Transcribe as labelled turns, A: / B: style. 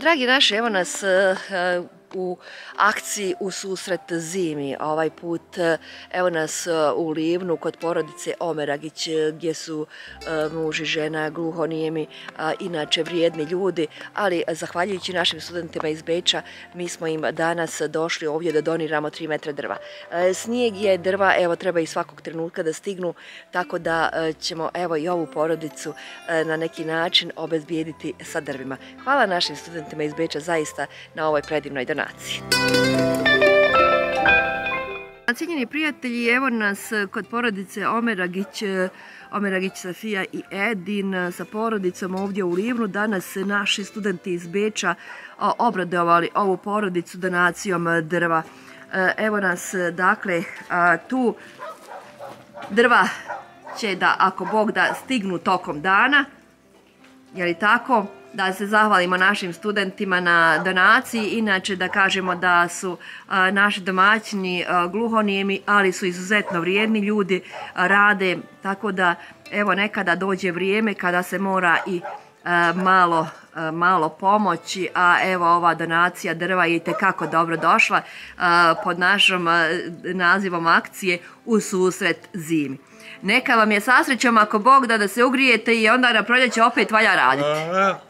A: Dragi naši, evo nas u akciji u susret zimi. Ovaj put evo nas u Livnu kod porodice Omeragić gdje su muž i žena gluhonijemi, inače vrijedni ljudi, ali zahvaljujući našim studentima iz Beča mi smo im danas došli ovdje da doniramo 3 metra drva. Snijeg je, drva evo treba i svakog trenutka da stignu, tako da ćemo evo i ovu porodicu na neki način obezbijediti sa drvima. Hvala našim studentima iz Beča zaista na ovoj predivnoj donaciji. Cijenjeni prijatelji, evo nas kod porodice Omeragić Safija i Edin sa porodicom ovdje u Livnu. Danas naši studenti iz Beča obradovali ovu porodicu donacijom drva. Evo nas dakle tu, drva će da, ako Bog da, stignu tokom dana, je li tako? Da se zahvalimo našim studentima na donaciji, inače da kažemo da su naši domaćini gluhonijemi, ali su izuzetno vrijedni ljudi, rade, tako da evo nekada dođe vrijeme kada se mora i malo pomoći, a evo ova donacija drva je itekako dobro došla pod našom nazivom akcije u susret zimi. Neka vam je sa srećom, ako Bog da se ugrijete i onda na proljeće opet valja raditi.